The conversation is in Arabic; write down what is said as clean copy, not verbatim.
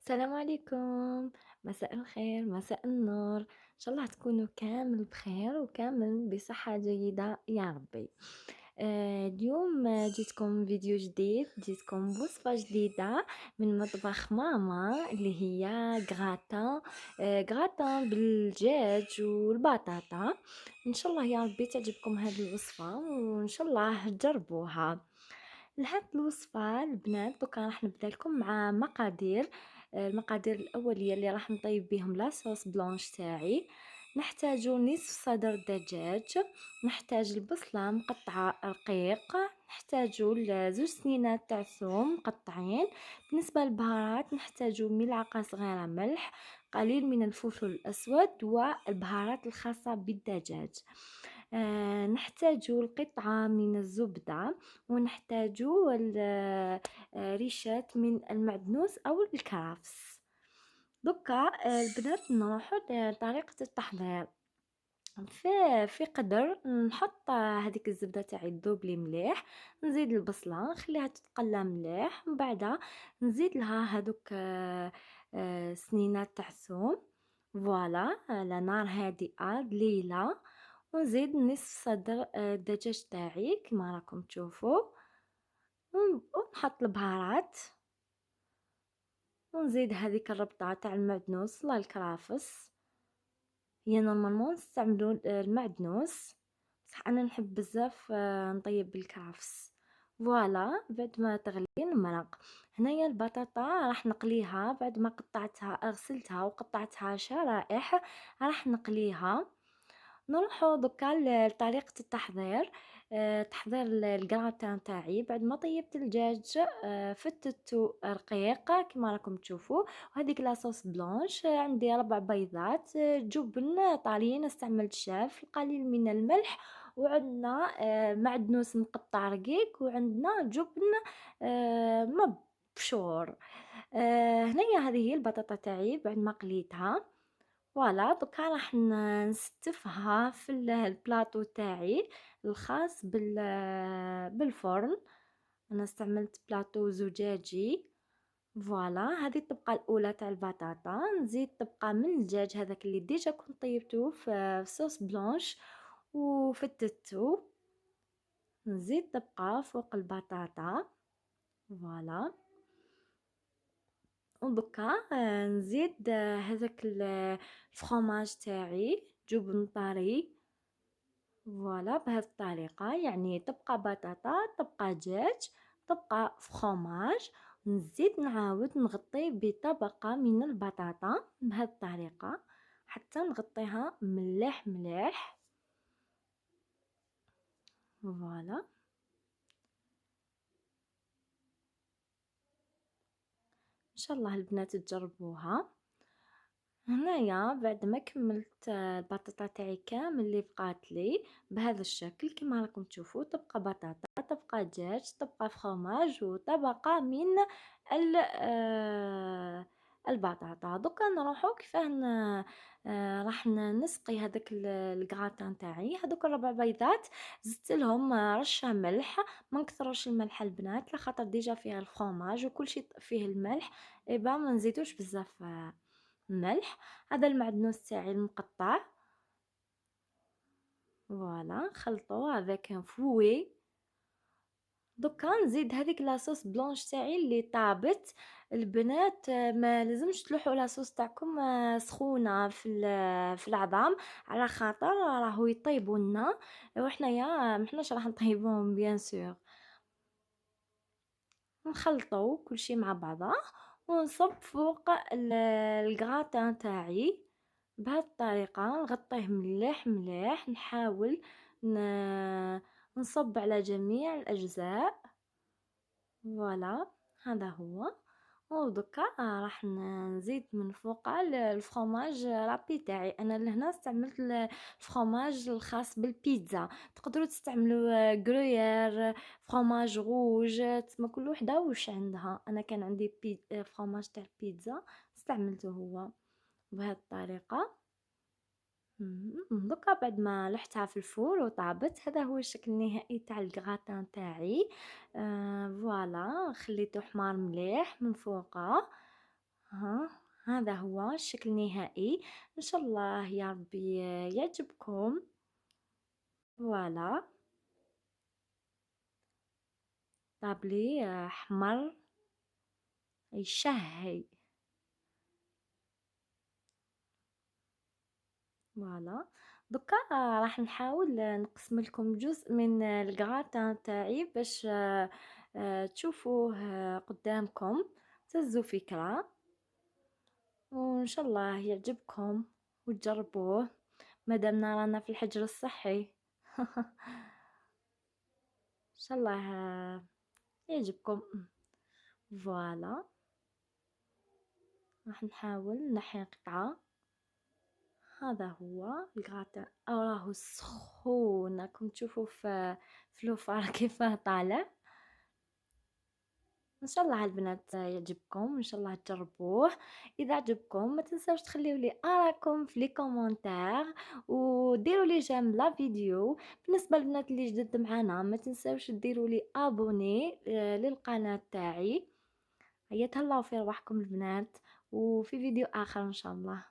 السلام عليكم، مساء الخير، مساء النور، إن شاء الله تكونوا كامل بخير وكامل بصحة جيدة يا ربي. اليوم جيتكم فيديو جديد، جيتكم بوصفة جديدة من مطبخ ماما اللي هي غراتان بالدجاج والبطاطا. إن شاء الله يا ربي تعجبكم هذه الوصفة وإن شاء الله تجربوها. لهاد الوصفة البنات دوكا راح نبدا لكم مع مقادير. المقادير الأولية اللي راح نطيب بهم لاصوص بلونش تاعي. نحتاجو نصف صدر دجاج، نحتاج البصلة مقطعة رقيق، نحتاجو زوج سنينات تاع ثوم مقطعين. بالنسبة للبهارات نحتاجو ملعقة صغيرة ملح، قليل من الفلفل الأسود والبهارات الخاصة بالدجاج. نحتاجو القطعة من الزبدة، ونحتاجو ريشات من المعدنوس أو الكرفس. دوكا البنات نروحو لطريقة التحضير. في قدر نحط هذيك الزبدة تاعي تذوب لي مليح، نزيد البصلة نخليها تتقلى مليح، ومن بعد نزيد لها هذوك سنينات تاع الثوم. فوالا على نار هادئة ذليلة، ونزيد نصف صدر الدجاج تاعي كما راكم تشوفوا، ونحط البهارات، ونزيد هذيك الربطة تاع المعدنوس لا الكرافس. هي نورمالمون نستعملو المعدنوس، بصح انا نحب بزاف نطيب بالكرفس. فوالا بعد ما تغلي المرق، هنايا البطاطا راح نقليها بعد ما قطعتها، غسلتها وقطعتها شرائح، راح نقليها. نروحو دوكا لطريقة التحضير. تحضير الكراتان تاعي. بعد ما طيبت الدجاج فتتو رقيق كما راكم تشوفوا، وهذيك لاصوص بلونش عندي 4 بيضات، جبن طالين استعملت شاف، القليل من الملح، وعندنا معدنوس مقطع رقيق، وعندنا جبن مبشور. هنايا هذه هي البطاطا تاعي بعد ما قليتها. فوالا دوكا راح نستفها في البلاطو تاعي الخاص بالفرن. انا استعملت بلاطو زجاجي. فوالا هذه الطبقة الاولى تاع البطاطا، نزيد طبقة من الدجاج هذاك اللي ديجا كنت طيبته في صوص بلونش وفتتو، نزيد طبقة فوق البطاطا. فوالا ودوكا نزيد هذاك الفرomاج تاعي جبن طري. فوالا بهذه الطريقة، يعني تبقى بطاطا، تبقى دجاج، تبقى فرomاج، نزيد نعاود نغطيه بطبقة من البطاطا بهذه الطريقة حتى نغطيها مليح مليح. فوالا ان شاء الله البنات تجربوها. هنايا بعد ما كملت البطاطا تاعي كامل اللي بقات لي بهذا الشكل كما راكم تشوفوا، تبقى بطاطا، تبقى دجاج، تبقى فرomاج، وطبقة من البطاطا. دوكا نروحو كيفاه راح نسقي هذاك الكراتان تاعي. هذوك 4 بيضات زدت لهم رشة ملح، ما نكثروش الملح البنات لخاطر ديجا فيها الفرomاج وكل شيء فيه الملح، ايبا ما نزيدوش بزاف ملح. هذا المعدنوس تاعي المقطع. فوالا خلطوه افيك ان فوي. دوكا نزيد هذيك لاصوص بلونش تاعي اللي طابت. البنات ما لازمش تلوحوا لاصوص تاعكم سخونه في العظام، على خاطر راهو يطيبوا لنا وحنايا محناش راح نطيبوهم بيان سور. نخلطو كل شيء مع بعضه، ونصب فوق الكراتان تاعي بهذه الطريقة، نغطيه مليح مليح، نحاول نصب على جميع الأجزاء. فوالا هذا هو. ودكا راح نزيد من فوق الفرomاج رابي تاعي. انا لهنا استعملت الفرomاج الخاص بالبيتزا، تقدروا تستعملوا غرويير، فرomاج روج، تسمى كل وحده وش عندها. انا كان عندي فرomاج تاع البيتزا استعملته هو بهذه الطريقه. دوكا بعد ما لحتها في الفور وطابت، هذا هو الشكل النهائي تاع الكراتان تاعي. فوالا خليته حمار مليح من فوقه. ها، هذا هو الشكل النهائي. إن شاء الله يا ربي يعجبكم. فوالا، طابلي أحمر يشهي. فوالا، دوكا راح نحاول نقسم لكم جزء من الكراتان تاعي باش تشوفوه قدامكم، تهزوا فكرة، وإن شاء الله يعجبكم وتجربوه مادامنا رانا في الحجر الصحي. إن شاء الله يعجبكم. فوالا، راح نحاول نحي قطعة. هذا هو الغراتان، راهو سخون، راكم تشوفوا في الوفار كيفاه طالع. ان شاء الله البنات يعجبكم، ان شاء الله تجربوه. اذا عجبكم ما تنساوش تخليوا لي اراءكم في لي كومونتير، وديروا لي جيم لا فيديو. بالنسبه للبنات اللي جدد معنا ما تنساوش ديروا لي ابوني للقناه تاعي. هيا تهلاو في رواحكم البنات، وفي فيديو اخر ان شاء الله.